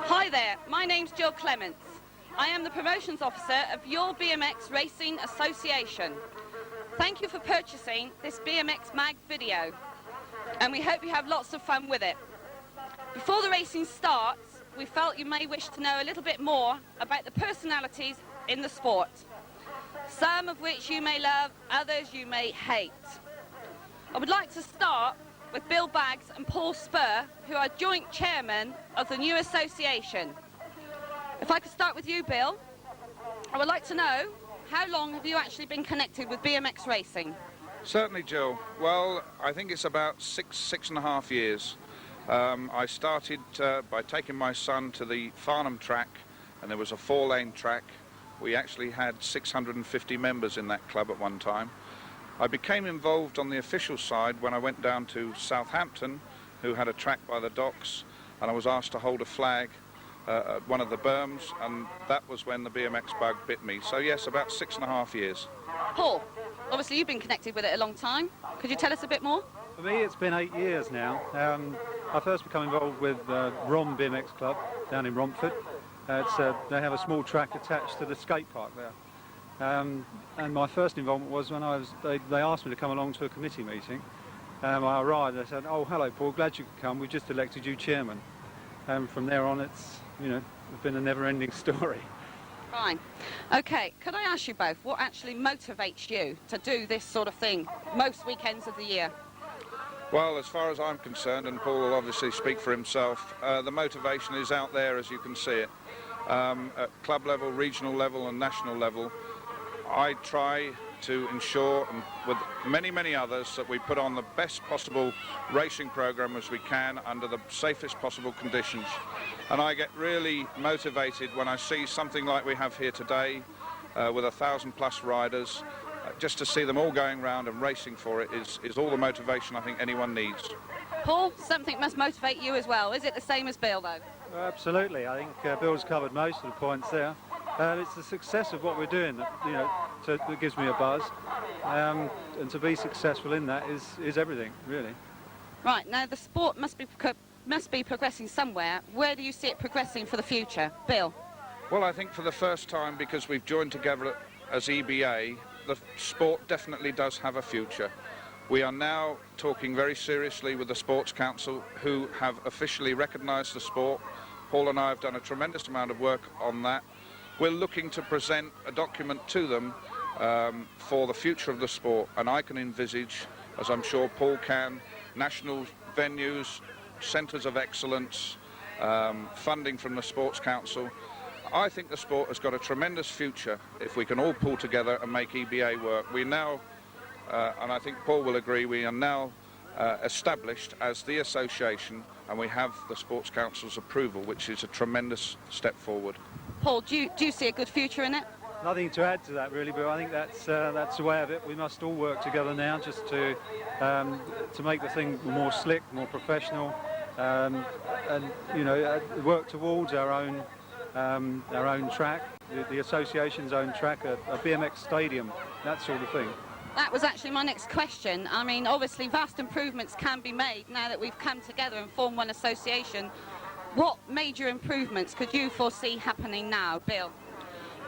Hi there, my name's Jill Clements. I am the Promotions Officer of your BMX Racing Association. Thank you for purchasing this BMX MAG video, and we hope you have lots of fun with it. Before the racing starts, we felt you may wish to know a little bit more about the personalities in the sport, some of which you may love, others you may hate. I would like to start with Bill Baggs and Paul Spur, who are joint chairmen of the new association. If I could start with you, Bill, I would like to know, how long have you actually been connected with BMX racing? Certainly, Jill. Well, I think it's about six and a half years. I started by taking my son to the Farnham track, and there was a 4-lane track. We actually had 650 members in that club at one time. I became involved on the official side when I went down to Southampton, who had a track by the docks, and I was asked to hold a flag at one of the berms, and that was when the BMX bug bit me. So yes, about 6.5 years. Paul, obviously you've been connected with it a long time. Could you tell us a bit more? For me, it's been 8 years now. I first became involved with Rom BMX Club down in Romford. They have a small track attached to the skate park there. And my first involvement was when they asked me to come along to a committee meeting. I arrived, they said, "Oh, hello Paul, glad you could come, we've just elected you chairman." And from there on, it's been a never-ending story. Fine. Okay, could I ask you both, what actually motivates you to do this sort of thing most weekends of the year? Well, as far as I'm concerned, and Paul will obviously speak for himself, the motivation is out there as you can see it. At club level, regional level and national level, I try to ensure, and with many others, that we put on the best possible racing program as we can under the safest possible conditions. And I get really motivated when I see something like we have here today with 1,000+ riders. Just to see them all going round and racing for it is all the motivation I think anyone needs. Paul, something must motivate you as well. Is it the same as Bill, though? Absolutely. I think Bill's covered most of the points there. It's the success of what we're doing that gives me a buzz, and to be successful in that is everything, really. Right, now the sport must be progressing somewhere. Where do you see it progressing for the future? Bill? Well, I think for the first time, because we've joined together as EBA, the sport definitely does have a future. We are now talking very seriously with the Sports Council, who have officially recognised the sport. Paul and I have done a tremendous amount of work on that. We're looking to present a document to them for the future of the sport, and I can envisage, as I'm sure Paul can, national venues, centres of excellence, funding from the Sports Council. I think the sport has got a tremendous future if we can all pull together and make EBA work. We now, and I think Paul will agree, we are now established as the association, and we have the Sports Council's approval, which is a tremendous step forward. Paul, do you see a good future in it? Nothing to add to that really, but I think that's the way of it. We must all work together now just to make the thing more slick, more professional, and work towards our own track, the association's own track, a BMX stadium, that sort of thing. That was actually my next question. I mean, obviously vast improvements can be made now that we've come together and formed one association. What major improvements could you foresee happening now, Bill?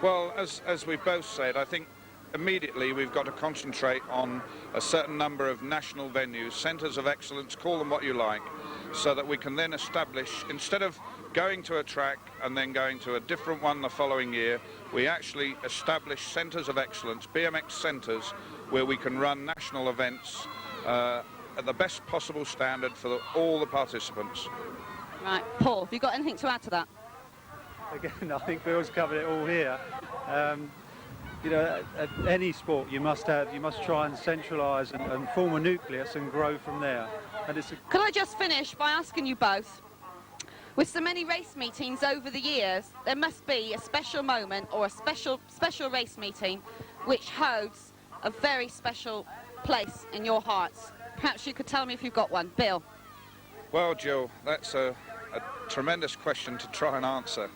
Well, as we've both said, I think immediately we've got to concentrate on a certain number of national venues, centres of excellence, call them what you like, so that we can then establish, instead of going to a track and then going to a different one the following year, we actually establish centres of excellence, BMX centres, where we can run national events at the best possible standard for all the participants. Right, Paul, have you got anything to add to that? Again, I think Bill's covered it all here. you know, at any sport you must try and centralise and form a nucleus and grow from there. And it's Could I just finish by asking you both, with so many race meetings over the years, there must be a special moment or a special race meeting which holds a very special place in your hearts. Perhaps you could tell me if you've got one. Bill. Well, Jill, that's a tremendous question to try and answer.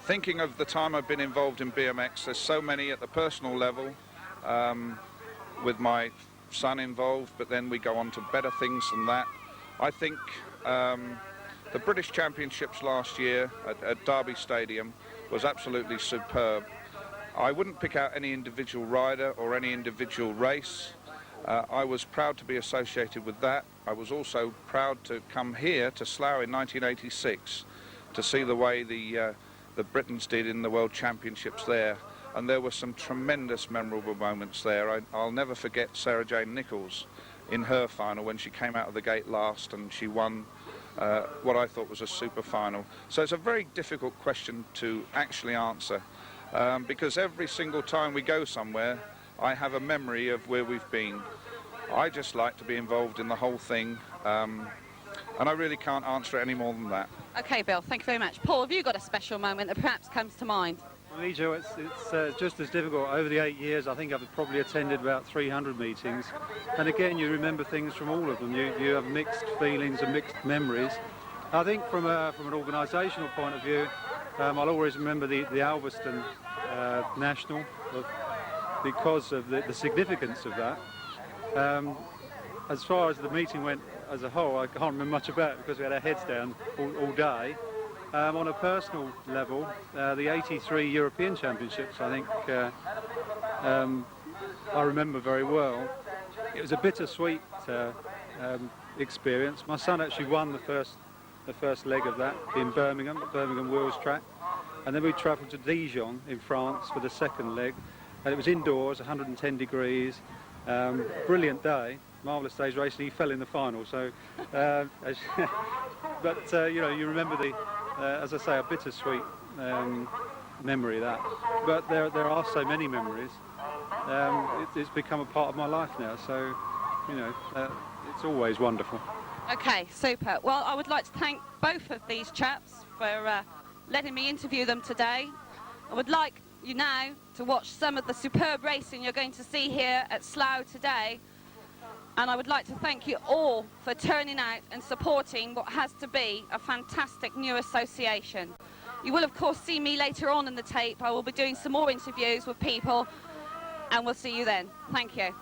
Thinking of the time I've been involved in BMX, there's so many at the personal level, with my son involved, but then we go on to better things than that. I think the British Championships last year at Derby Stadium was absolutely superb. I wouldn't pick out any individual rider or any individual race. I was proud to be associated with that. I was also proud to come here to Slough in 1986 to see the way the Britons did in the World Championships there. And there were some tremendous memorable moments there. I'll never forget Sarah Jane Nichols in her final when she came out of the gate last and she won what I thought was a super final. So it's a very difficult question to actually answer because every single time we go somewhere I have a memory of where we've been. I just like to be involved in the whole thing and I really can't answer it any more than that. Okay, Bill, thank you very much. Paul, have you got a special moment that perhaps comes to mind? For me, Joe, it's just as difficult. Over the 8 years, I think I've probably attended about 300 meetings. And again, you remember things from all of them. You have mixed feelings and mixed memories. I think from an organisational point of view, I'll always remember the Alveston National because of the significance of that. As far as the meeting went as a whole, I can't remember much about it because we had our heads down all day. On a personal level, the 83 European Championships, I think I remember very well. It was a bittersweet experience. My son actually won the first leg of that in Birmingham, at Birmingham Wheels Track. And then we travelled to Dijon in France for the second leg. And it was indoors, 110 degrees, brilliant day, marvellous day's racing. He fell in the final, so... but, you know, you remember as I say, a bittersweet memory of that. But there are so many memories. It's become a part of my life now, so, you know, it's always wonderful. Okay, super. Well, I would like to thank both of these chaps for letting me interview them today. I would like you now to watch some of the superb racing you're going to see here at Slough today. And I would like to thank you all for turning out and supporting what has to be a fantastic new association. You will, of course, see me later on in the tape. I will be doing some more interviews with people, and we'll see you then. Thank you.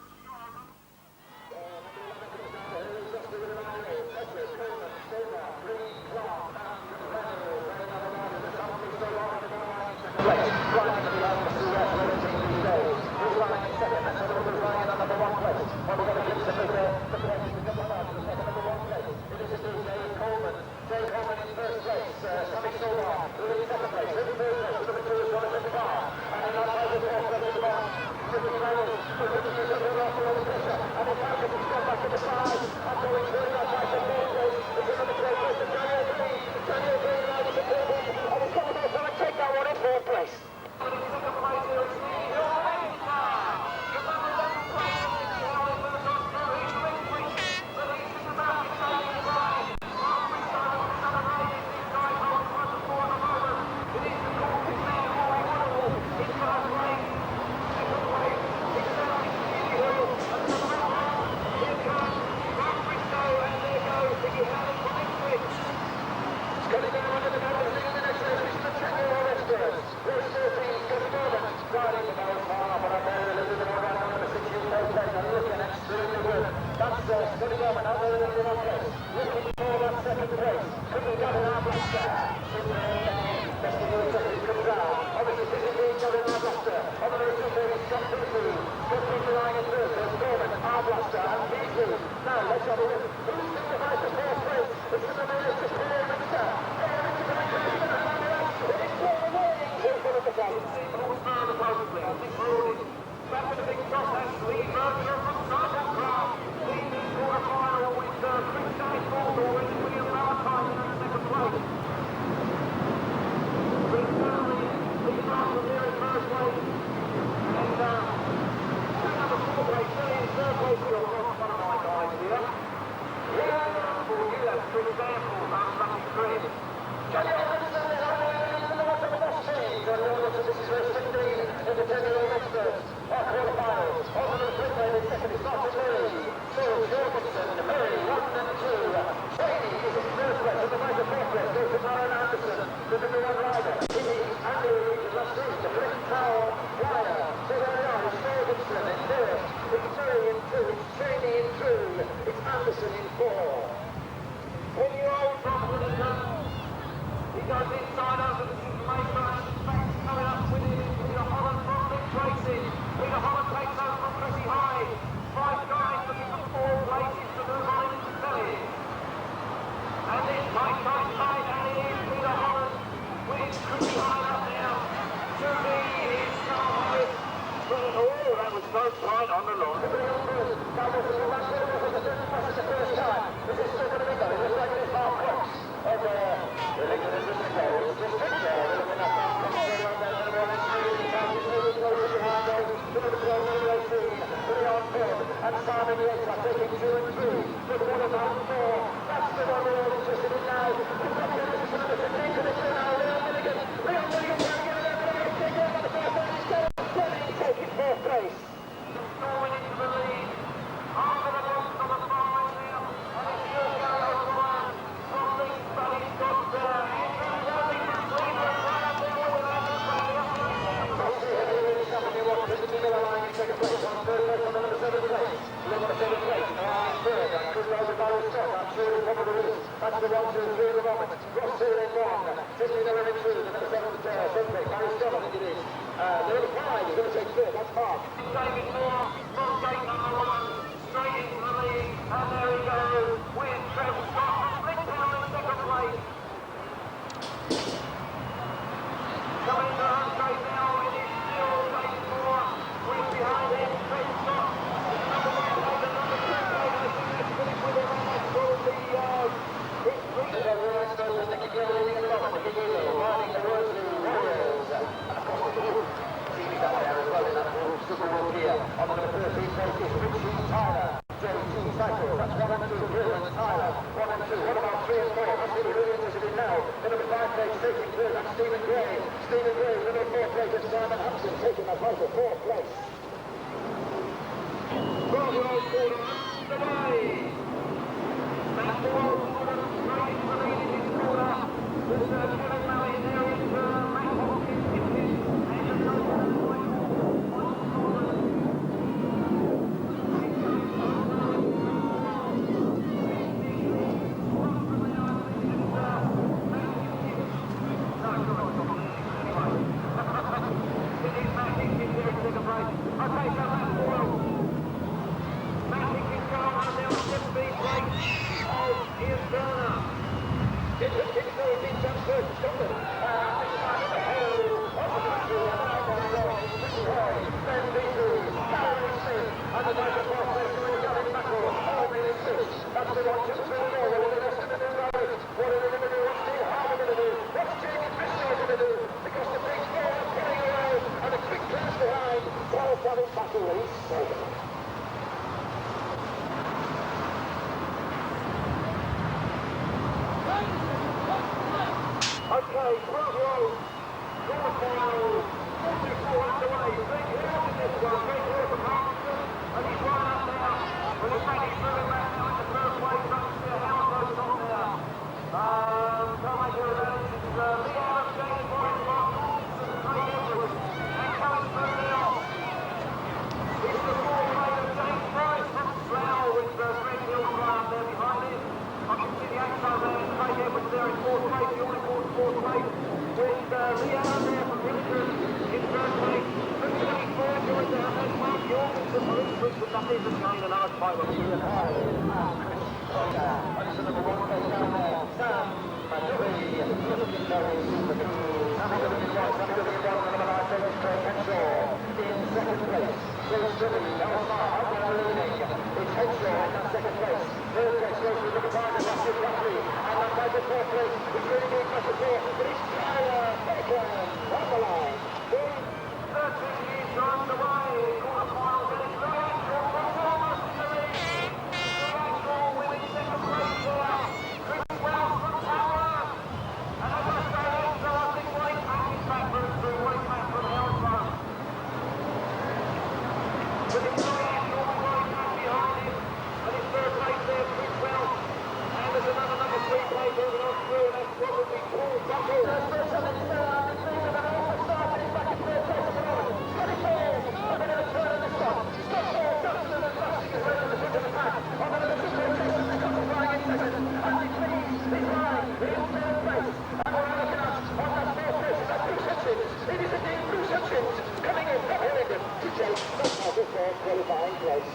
qualifying place.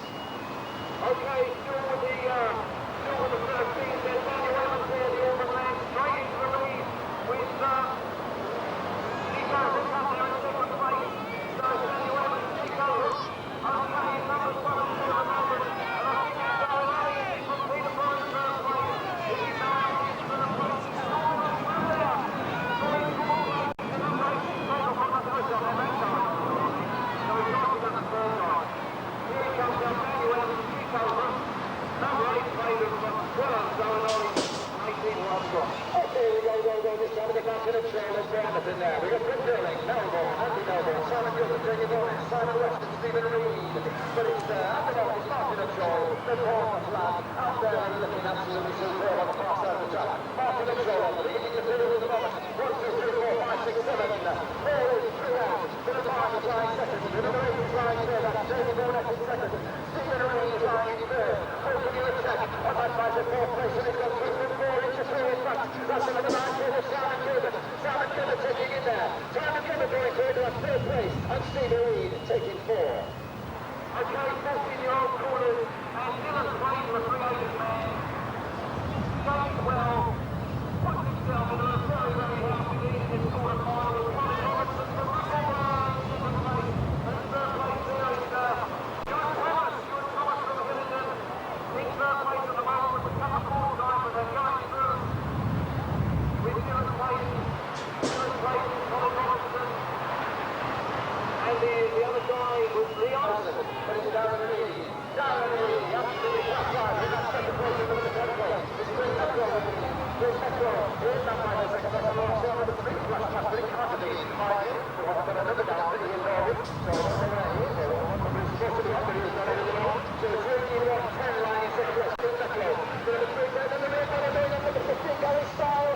Okay, still with the 13, there's Daniel Evans there, the Auburn man, straight into the lead with Nico Hook up there in second place. So Daniel Evans, Nico Hook, okay, numbers 1 and 2 are numbered, and I think it's going on again from Peter Brown in first place. This is now into the place, it's storming through there. Going forward, the number 18 tail from the first on that time. So he's not in the third time. Here comes Daniel Evans, Nico Hook. Number 8 played of 12 going on in 18 last one. Okay, we go. This time we get back to the trail. There's Anderson there. We got Chris Drilling, Melbourne, Andy Melbourne, Simon Gilbert, Jamie Morris, Simon Weston, Stephen Reed. But it's at the moment, it's Martin O'Troll, the Portland lad, out there looking absolutely superb on the far side of the track. Martin O'Troll, leading the field at the moment. 1, 2, 3, 4, 5, 6, 7. 4 is throughout. To the mark is lying second. The number 8 is lying third. That's Jamie Morris in second. Stephen Reed is lying third. Opening the check on that side of fourth place. And it's got 2 inches through in front. That's another 9 for Simon Gilbert. Simon Gilbert taking in there. Simon Gilbert going through to that third place. And Stephen Reed taking 4. Okay, 14-year-old corners. And Dylan Payne, the free-agent man, going well. Puts himself into a very, very healthy lead in this quarter-final. Ronnie Robertson from Rockwell, second place. And third place there is Stuart Thomas from Hillingdon. In third place at the moment with a couple of calls on, but they're going through with Dylan Payne, Ronnie Robertson. And the other guy was Lee Anderson, but it's Darren Reed. Darren Reed, absolutely top line, in that second place in the third place. It's Chris Metcalfe. Chris Metcalfe, here's that by the second place. I'm sure with the 3 flash pass, but it can't have been by him. So I've got another down that he involved. So whatever that is, or whatever it's supposed to be after he's done it anymore. So it's really 1-10 line in second place. Chris Metcalfe. So the 3 plays and the rear follow going on with the 15 going style.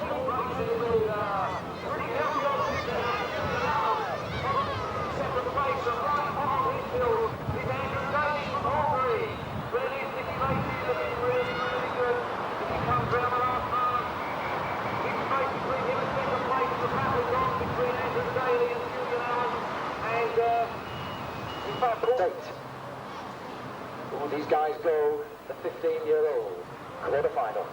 Pretty healthy on the second place, and right on his heels is Andrew Daly from Hawbury. But it is Nicky Lacey looking really, really good. If he comes round the last mark, it's space between him and second place. The battle's on between Andrew Daly and Julian Allen. And in fact, all these guys go the 15-year-old quarter-final.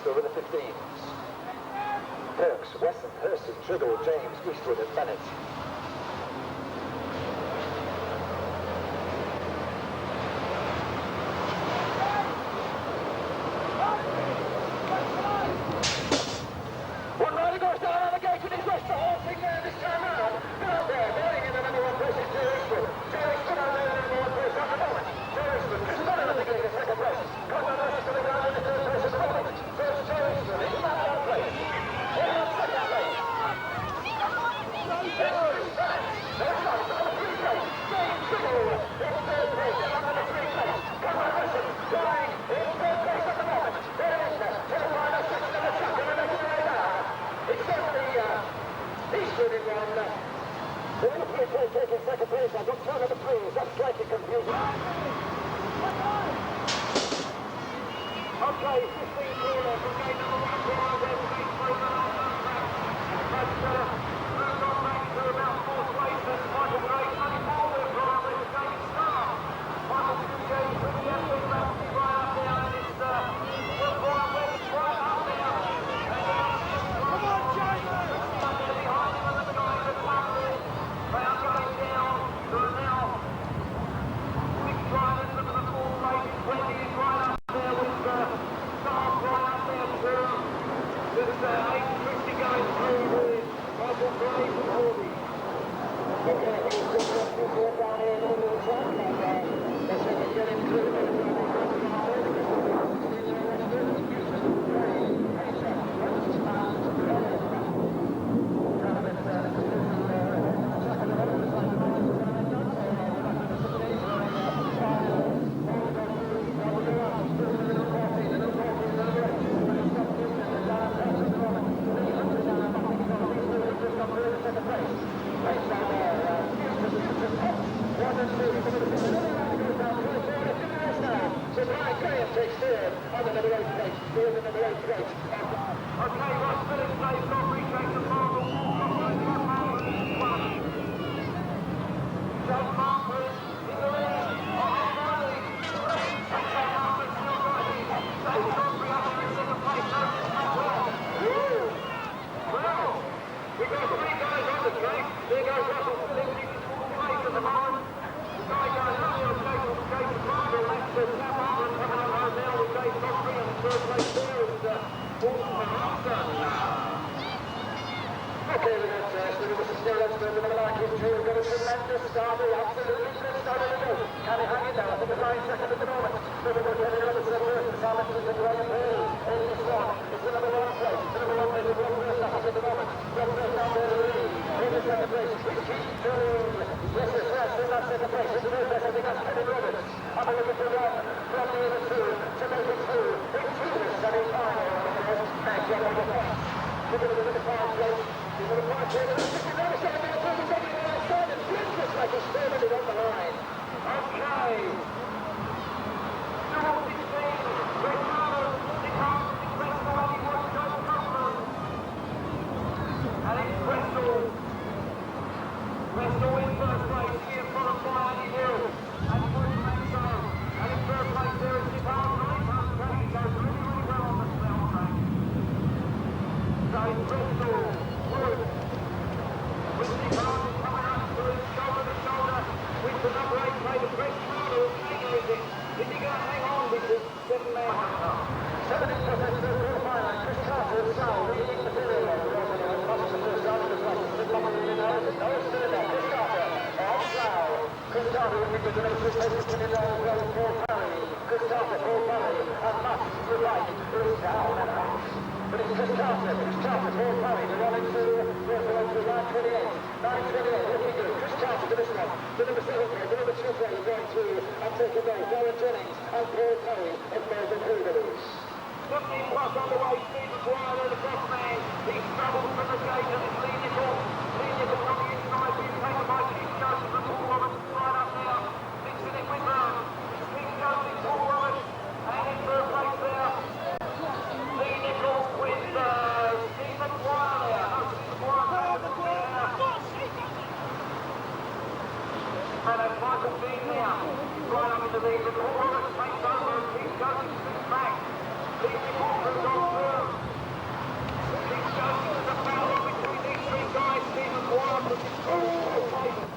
Still with the 15s. Perks, Weston, Hurston, Triggle, James, Eastwood and Bennett. One rider goes down on the gate and he's rushed the whole thing there this time around. Get out there, going in the number 1 place is Joe Eastwood. Joe Eastwood out there in the number 1 place at the moment. Joe Eastwood just got out of the gate in second place. Got the rest of the ground in the third place at the moment. So it's Joe Eastwood in that 1 place. In that second place. There's not number 3 place. James Triggle in third place. And number 3 place. Cameron Wilson going in third place at the moment. There it is there. Tail rider sitting on the track and we're making the way down. It's certainly Eastwood in one. taking second place. I've got turn number 3. That's slightly confusing. Okay, 15 corner from gate number 1 to our west gate 3 and a half track. But moved on back to about 4th place and Michael Gray 24 wheel drive with the David Star. Michael James with the FD back right up there and it's Will Brian Webb right up there. Come on, James! Behind him and the guy in the front there. They are going down. There are now 6 drivers and the 4th place is Wendy is right up there with Star right up there too. With Aidan Christie going through with Michael Gray from Horby. Okay, he's down here in the middle of the track like that. Let's see if we can get him through.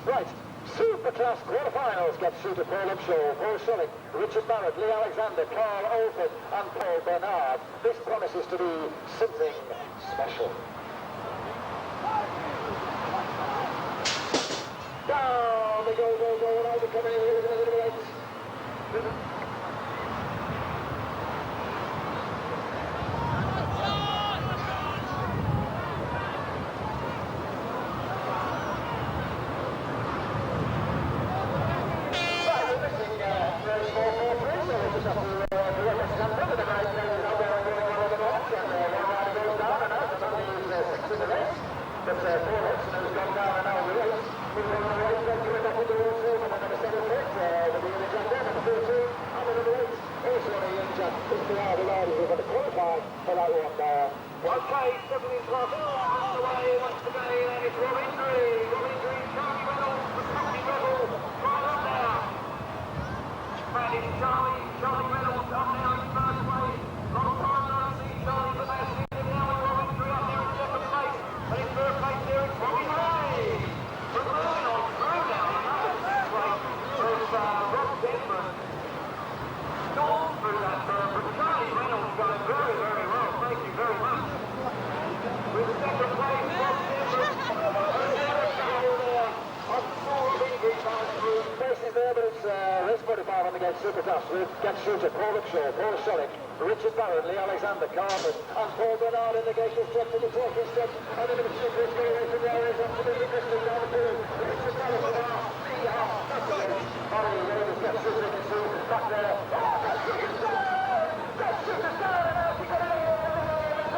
Right, Superclass quarterfinals get through to Paul Upshaw, Paul Schilling, Richard Barrett, Lee Alexander, Carl Alford and Paul Bernard. This promises to be something special. Down they go, and I'll be coming in here with a little bit. Okay, stepping into our underway once again, and it's Rob Injury, Charlie Reynolds, the Cockney Rebel, right up there. And it's Charlie Reynolds up there in first place. Long time no see Charlie, but they're seeing him now with Rob Injury up there in second place. And in third place there it's Robbie Ray. But moving on through now, another straight of Rob Denver. Stormed through that turn, but Charlie Reynolds going very, very well. Thank you very much. With second place, Rob Denver. I'm sure of Injury coming through. Faces there, but it's race 45 on the gate super dust with Get Shooter, Paul Upshaw, Paul Sholick, Richard Barrett, Lee Alexander, Carmen, and Paul Bernard in the gate of stretch to the talking stretch. And then the super is going away from there is absolutely crystal down the field. Richard Barrett for the half, the half, that's the gate. Barry Raiders, Get Shooter in through, back there. Get Shooter's down! Get Shooter's down! And out he got it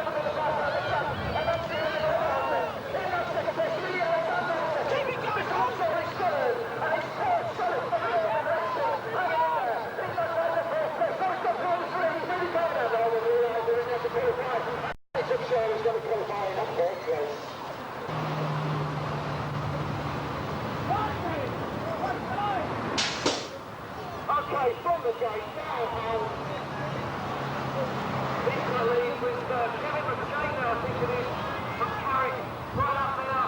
over the fast side of the track. And that's the end of the round. In that second place, Lee Alexander. Keep it going, also he's third. And he's Paul Sholick for the direction. Hang in there. He's not right to fourth place. So he's got Paul Sholick. He's really going there. Now we'll realise they're in there to qualify. It's Upshaw who's going to qualify in that fourth place. Okay, from the gate now, he's going to lead with Kevin McShane now, I think it is, from Carrick, right up there,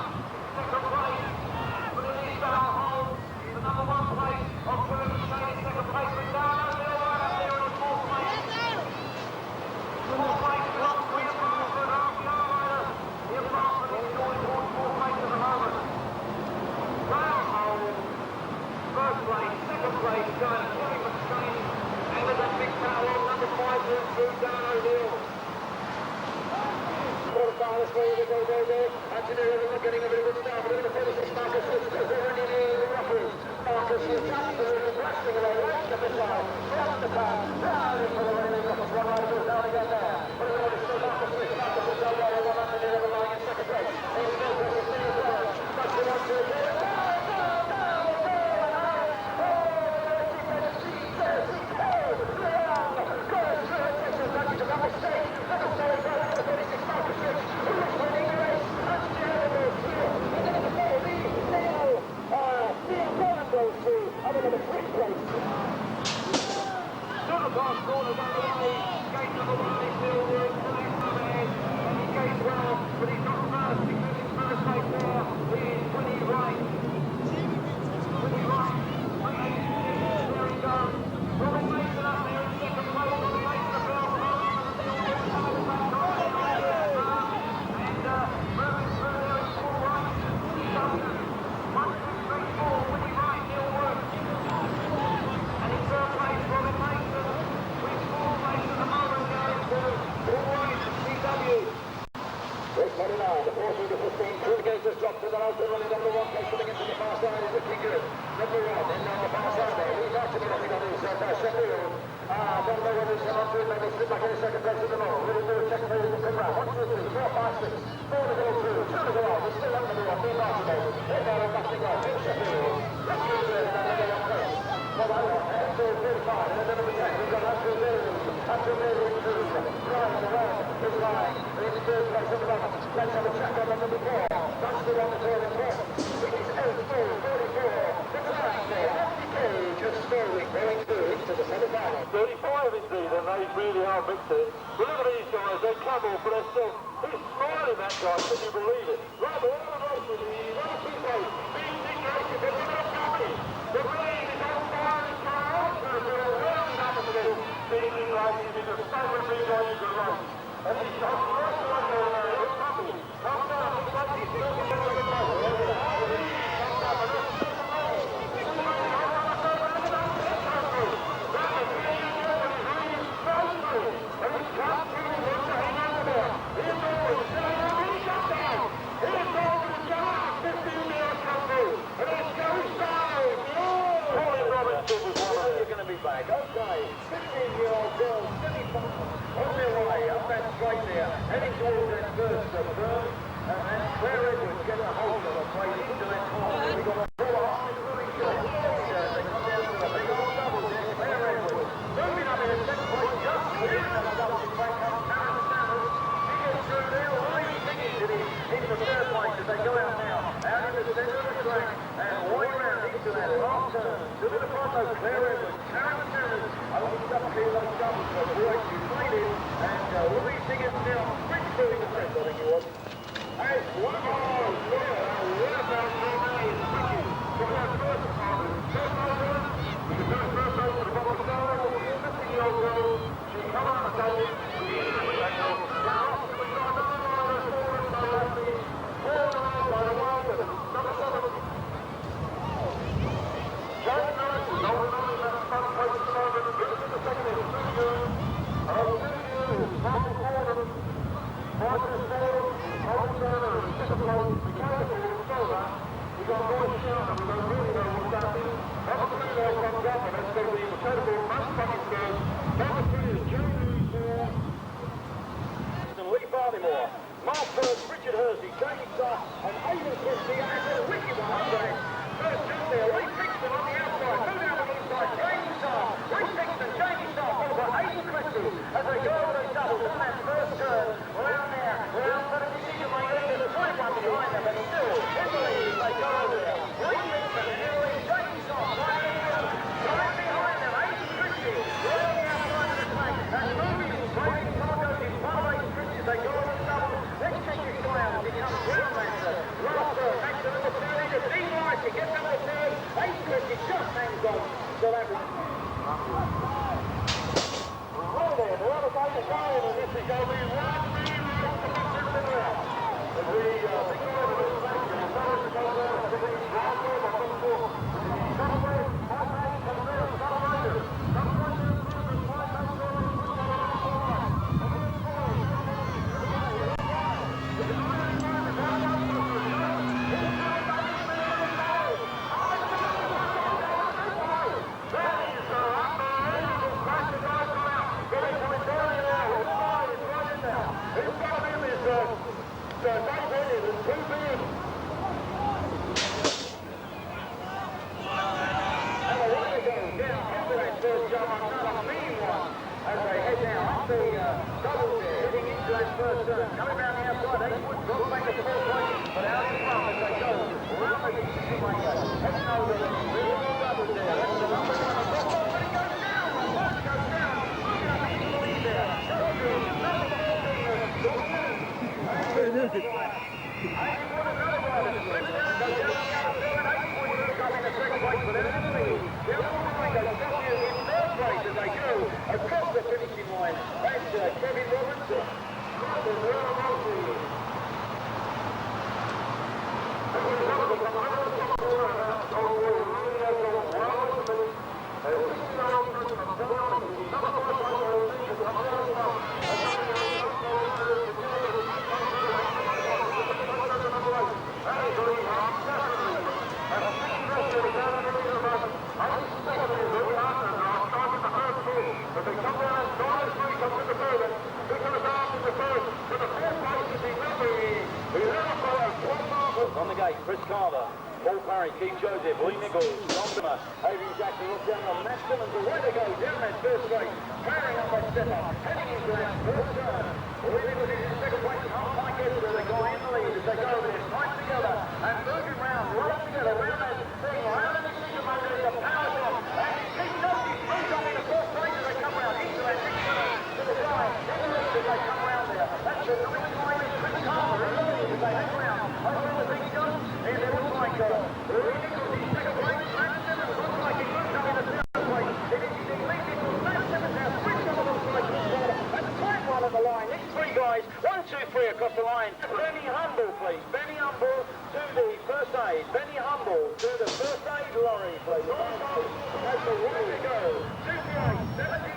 second place. But it is that hole, the number one place of Kevin McShane in second place, but down O'Neill right up there in fourth place. Fourth place, Wilson, William Barford, half the other rider. Ian Barford is going towards fourth place at the moment. Round hole, first place, second place, going Kevin McShane, and with that big battle on number 5 through Dan O'Neill. Quarterfinals for you, go. Anthony River getting a very good start, but in the 46, Marcus is already near the rough. Marcus is absolutely blasting away, right up the side, down the path, down into the railing, Marcus one rider goes down again there. But in order to still Marcus is down there, one Anthony River lying in second place. In third place is Neil Brown, that's the 1, 2, 3, really are victors. But look at these guys, they come all for themselves. He's smiling, that guy, can you believe it? Right, all the race with the 1-2 race, being situated, they're not coming. The rain is on fire and car, they're round up in the middle, being in races in the favourite big guy you can race. And he's got the rest of one there, they're coming. Come down, looks like he's still going to get the race. Back. Okay, 16-year-old girl, semi-final, on their way, up that straight there, heading towards that first turn, and Claire Edwards getting a hold of her, played into that corner. they go out now, out in the centre of the track, and way around into that last turn. Look at the front those clear Edwards, Karen Turner, opens up here those doubles for Boyd, who played it, and Louis Higgins now, quick through the press, I think he was. Hey, one more, what about Romeo and Ricky? So we have first over, we can do it first over to the bottom of the goal, 15-year-old girl, she come on the goal, Mark Burke, Richard Hersey, Jamie Stark, and Aidan Christie, and a wicked one up there. First jump there, Lee Pixton on the outside, two down the inside, Jamie Stark, Lee Pixton, Jamie Stark, followed by Aidan Christie, as they go over those doubles on that first turn, round there, round for the decision maker, there's a 21 behind them, but still, in the lead as they go over there. Lee Pixton, and here is Jamie Stark, right behind them, Aidan Christie, right on the outside of the track, and moving, Jamie Stark goes in front of Aidan Christie as they go over the doubles. Let's check this guy out as he comes round that last turn, back to number 30, to Dean Rice, he gets number 3rd, Aidan Christie just hangs on, so that was... Well there, the other guys are going, and this is going to be one man right to be to the round. As we think over this match, and it's not as well as the big round there, but from the Sunway, Sunway, Sunway, Sunway, coming down the outside, they would drop back at 4 points, but out in front as they go. Around the decision maker, heading over the little doubles there. That's the number 1. But he goes down, the one goes down. Look at him, he's lead there. Across the finishing line, that's Kevin Robertson. On the gate, Chris Carver, Paul Parry, Keith Joseph, Lee Nichols, John Dimmer, Adrian Jackson, look down on Matt Simmons, away they go, down that first straight, carrying up that step up, heading into that fourth turn. Lee Nichols is in second place, half Mike Edwards, they go in the lead as they go over there, tight together, and moving round, right together, round that thing, round the decision maker, there's a power shot, and Keith Joseph moves on in the fourth place as they come round into that next turn, to the side, in the lead as they come round there. That's the 9th Chris Carver, in the lead as they head round, over the thing goes, and it looks like Lee Nichols in second place, Matt Simmons looks like he moves up in the third place. It is Lee Nichols, Matt Simmons now switched on the looks like Chris Carver. That's a tight one on the line. These 3 guys, 1, 2, 3 across the line. Benny Humble, please. Benny Humble to the first aid. Benny Humble to the first aid lorry, please. That's the way to go. 2 17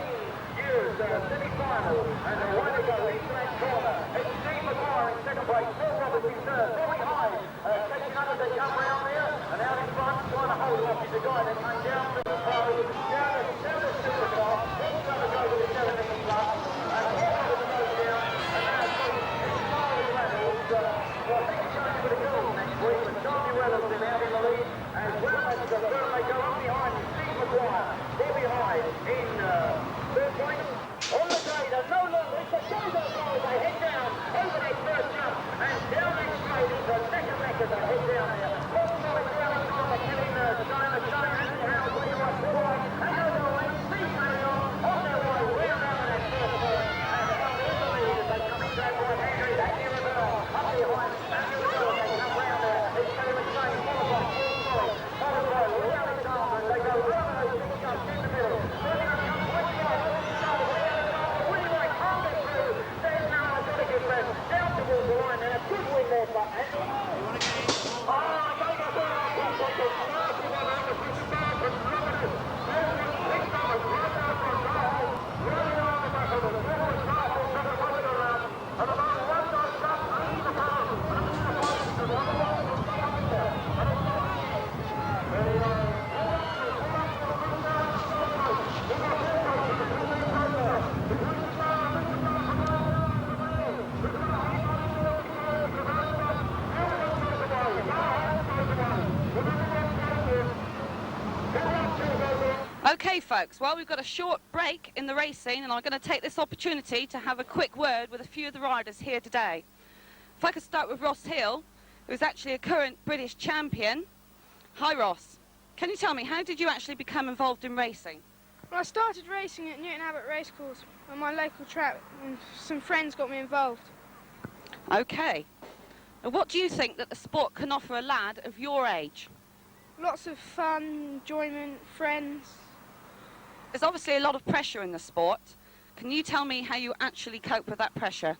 years semi-final, and the way to go into that corner. It's Steve McGuire in second place, Paul Roberts in third, Bobby Hyde catching up as they come round there, and out in front trying to hold off is the guy that came down to the pro, down the supercar, then trying to go to the 17 plus, and Paul Roberts goes down, and now it's Charlie Reynolds. Well, I think it's going to be the girls next week, but Charlie Reynolds is out in the lead, as well as the third they go up behind Steve McGuire, Bobby Hyde in third place. On the grade, and no longer, it's a shoulder blow as they head down over that first jump, and down that straight into the second leg Okay folks, well we've got a short break in the racing and I'm going to take this opportunity to have a quick word with a few of the riders here today. If I could start with Ross Hill, who's actually a current British champion. Hi Ross, can you tell me, how did you actually become involved in racing? Well, I started racing at Newton Abbot Racecourse on my local track and some friends got me involved. Okay, and what do you think that the sport can offer a lad of your age? Lots of fun, enjoyment, friends. There's obviously a lot of pressure in the sport. Can you tell me how you actually cope with that pressure?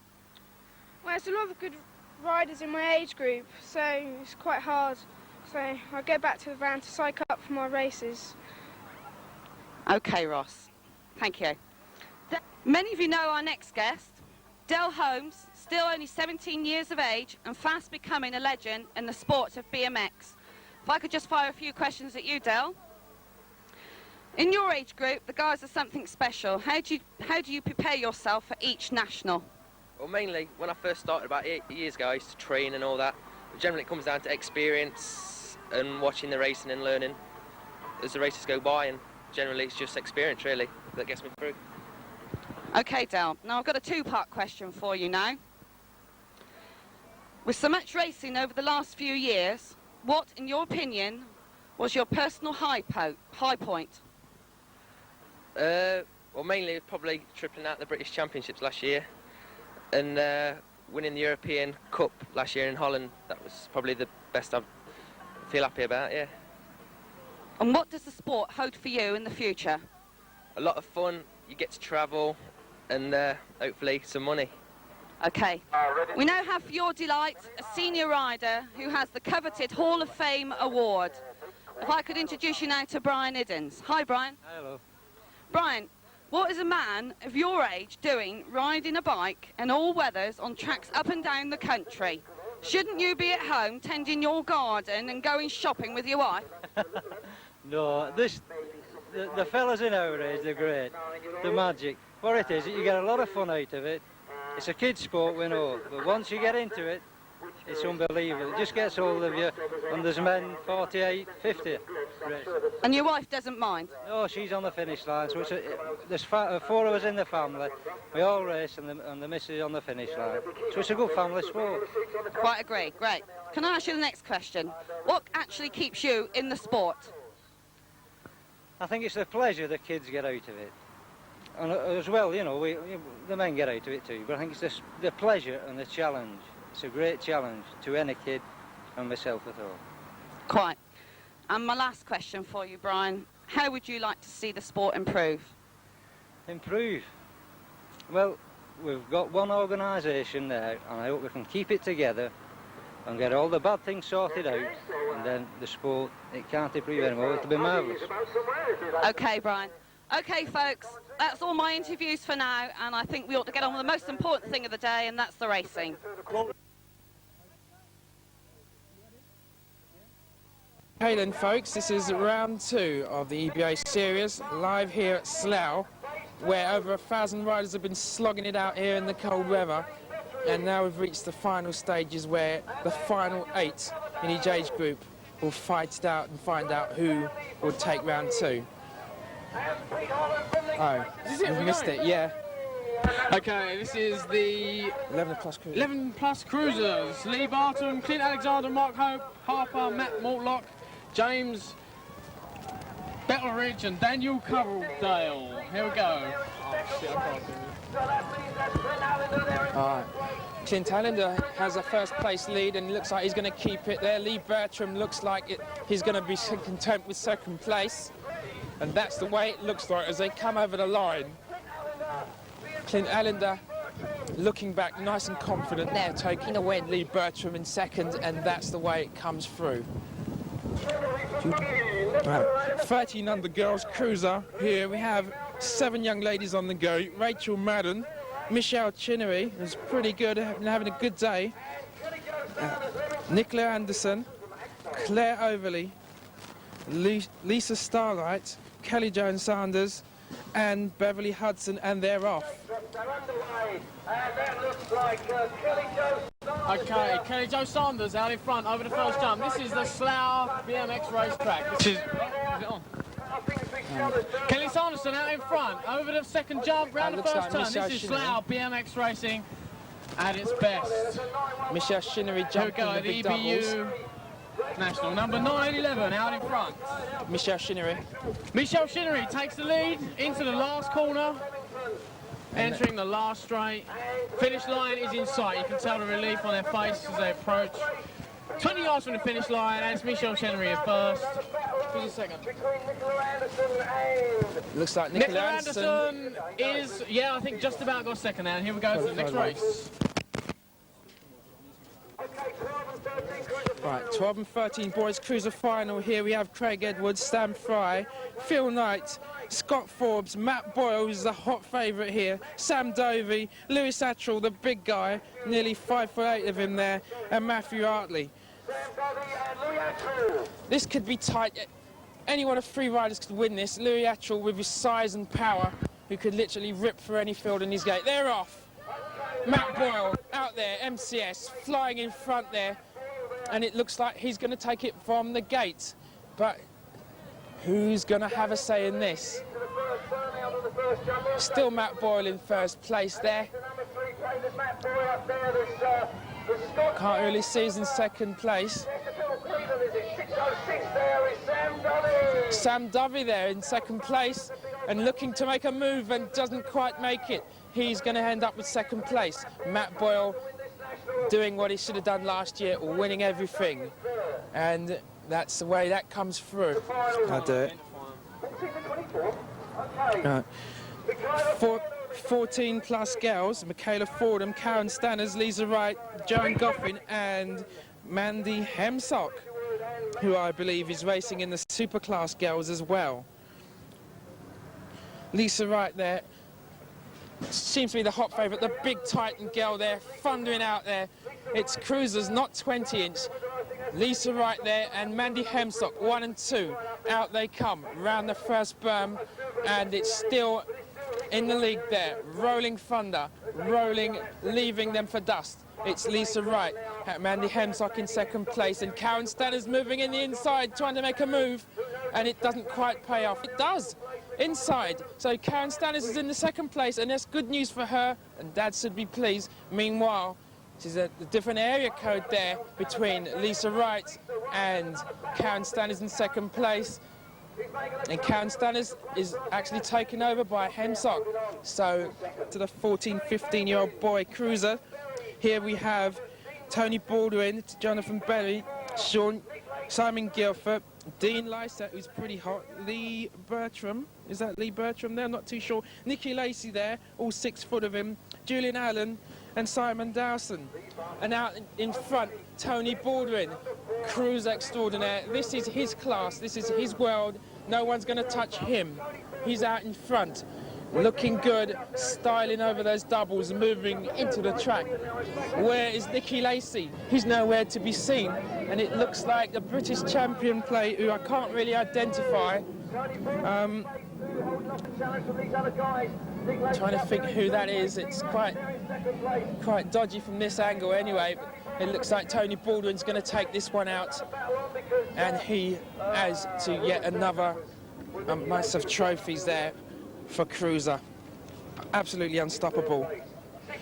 Well, there's a lot of good riders in my age group, so it's quite hard. So I go back to the van to psych up for my races. Okay, Ross. Thank you. Many of you know our next guest, Del Holmes, still only 17 years of age and fast becoming a legend in the sport of BMX. If I could just fire a few questions at you, Del. In your age group, the guys are something special. How do you prepare yourself for each national? Well, mainly, when I first started about 8 years ago, I used to train and all that. But generally, it comes down to experience and watching the racing and learning as the races go by. And generally, it's just experience, really, that gets me through. Okay, Del. Now, I've got a two-part question for you now. With so much racing over the last few years, what, in your opinion, was your personal high point? Well, mainly probably tripling out the British Championships last year and winning the European Cup last year in Holland. That was probably the best I feel happy about, yeah. And what does the sport hold for you in the future? A lot of fun, you get to travel and hopefully some money. Okay. We now have for your delight a senior rider who has the coveted Hall of Fame award. If I could introduce you now to Brian Iddens. Hi, Brian. Hello. Brian, what is a man of your age doing riding a bike in all weathers on tracks up and down the country? Shouldn't you be at home tending your garden and going shopping with your wife? No, the fellas in our age, they're great. The magic. What it is, you get a lot of fun out of it. It's a kid's sport, we know, but once you get into it, it's unbelievable. It just gets hold of you, and there's men 48, 50 race. And your wife doesn't mind? Oh, she's on the finish line, so there's 4 of us in the family. We all race, and the missus is on the finish line. So it's a good family sport. Quite agree, great. Can I ask you the next question? What actually keeps you in the sport? I think it's the pleasure the kids get out of it. And as well, you know, the men get out of it too, but I think it's the pleasure and the challenge. It's a great challenge to any kid and myself at all. Quite. And my last question for you, Brian, how would you like to see the sport improve? Improve? Well, we've got one organisation there, and I hope we can keep it together and get all the bad things sorted out, and then the sport, it can't improve anymore. It'll be marvellous. Okay, Brian. Okay, folks, that's all my interviews for now, and I think we ought to get on with the most important thing of the day, and that's the racing. Okay then folks, this is round 2 of the EBA series, live here at Slough, where over 1,000 riders have been slogging it out here in the cold weather, and now we've reached the final stages where the final 8 in each age group will fight it out and find out who will take round 2. Oh, we've missed it, yeah. Okay, this is the 11 plus cruisers. 11 plus cruisers. Lee Barton, Clint Alexander, Mark Hope, Harper, Matt Mortlock, James Bettleridge and Daniel Coverdale. Here we go. Oh shit, I can't do it. Alright. Clint Allender has a first place lead and looks like he's going to keep it there. Lee Bertram looks like he's going to be content with second place. And that's the way it looks like as they come over the line. Clint Allender looking back nice and confident. They're taking a win. Lee Bertram in second, and that's the way it comes through. 13 under girls cruiser. Here we have 7 young ladies on the go. Rachel Madden, Michelle Chinnery is pretty good, having a good day. Nicola Anderson, Claire Overley, Lisa Starlight, Kelly Jones Sanders, and Beverly Hudson, and they're off. Okay, Kelly Jo Sanders out in front over the first jump. This is the Slough BMX racetrack. Is it on? Kelly Sanderson out in front over the second jump, round the first turn. This is Slough BMX racing at its best. Michelle Shinnery jumping the big doubles. National number 911 out in front. Michelle Shinnery. Michelle Shinnery takes the lead into the last corner, entering the last straight. Finish line is in sight. You can tell the relief on their face as they approach. 20 yards from the finish line, and it's Michelle Shinnery at first. Who's second? Looks like Nicola Anderson is, yeah, I think just about got second now. And here we go to the next race. Right, 12 and 13 boys cruiser final. Here we have Craig Edwards, Sam Fry, Phil Knight, Scott Forbes, Matt Boyle, who's the hot favourite here, Sam Dovey, Lewis Attrell, the big guy, nearly 5'8" of him there, and Matthew Hartley. This could be tight. Any one of 3 riders could win this. Louis Attrell, with his size and power, who could literally rip through any field in his gate. They're off. Matt Boyle out there, MCS, flying in front there. And it looks like he's going to take it from the gate. But who's going to have a say in this? Still Matt Boyle in first place there. Can't really see he's in second place. Sam Dovey there in second place and looking to make a move and doesn't quite make it. He's going to end up with second place. Matt Boyle doing what he should have done last year, winning everything. And that's the way that comes through. I'll do it. 14 plus girls, Michaela Fordham, Karen Stanners, Lisa Wright, Joan Goffin and Mandy Hemsock, who I believe is racing in the superclass girls as well. Lisa Wright there seems to be the hot favourite, the big Titan girl there, thundering out there. It's cruisers, not 20-inch. Lisa Wright there and Mandy Hemsock, 1 and 2. Out they come, round the first berm, and it's still in the league there. Rolling thunder, rolling, leaving them for dust. It's Lisa Wright, Mandy Hemsock in second place, and Karen Stanners moving in the inside, trying to make a move, and it doesn't quite pay off. It does, inside. So Karen Stanners is in the second place, and that's good news for her, and Dad should be pleased. Meanwhile, there's a different area code there between Lisa Wright and Karen Stanners in second place. And Karen Stanners is actually taken over by Hemsock. So to the 14, 15-year-old boy cruiser. Here we have Tony Baldwin, Jonathan Berry, Simon Guilford, Dean Lysa, who's pretty hot, Lee Bertram, is that Lee Bertram there? I'm not too sure. Nicky Lacey there, all 6 foot of him, Julian Allen and Simon Dowson. And out in front, Tony Baldwin, cruiser extraordinaire. This is his class, this is his world, no one's going to touch him. He's out in front, looking good, styling over those doubles, moving into the track. Where is Nicky Lacey? He's nowhere to be seen, and it looks like the British champion play, who I can't really identify. Trying to think who that is. It's quite dodgy from this angle anyway. But it looks like Tony Baldwin's going to take this one out, and he adds to yet another massive trophies there for cruiser. Absolutely unstoppable.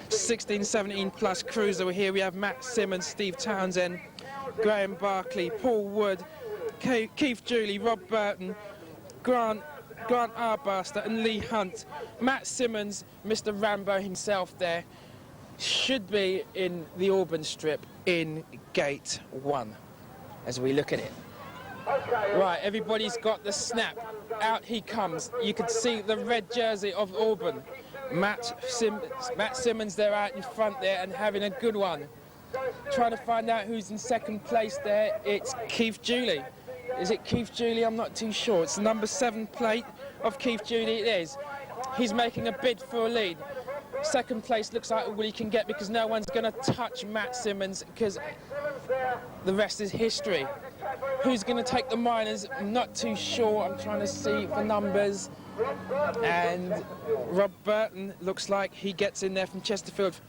16, 17 plus cruiser. Here we have Matt Simmons, Steve Townsend, Graham Barkley, Paul Wood, Keith Julie, Rob Burton, Grant Arbuster and Lee Hunt. Matt Simmons, Mr. Rambo himself there, should be in the Auburn strip in gate 1 as we look at it. Right, everybody's got the snap. Out he comes. You can see the red jersey of Auburn. Matt Simmons there out in front there and having a good one. Trying to find out who's in second place there. It's Keith Julie. Is it Keith Julie? I'm not too sure. It's the number 7 plate of Keith Julie. It is. He's making a bid for a lead. Second place looks like all he can get because no one's going to touch Matt Simmons because the rest is history. Who's going to take the minors? I'm not too sure. I'm trying to see the numbers. And Rob Burton looks like he gets in there from Chesterfield.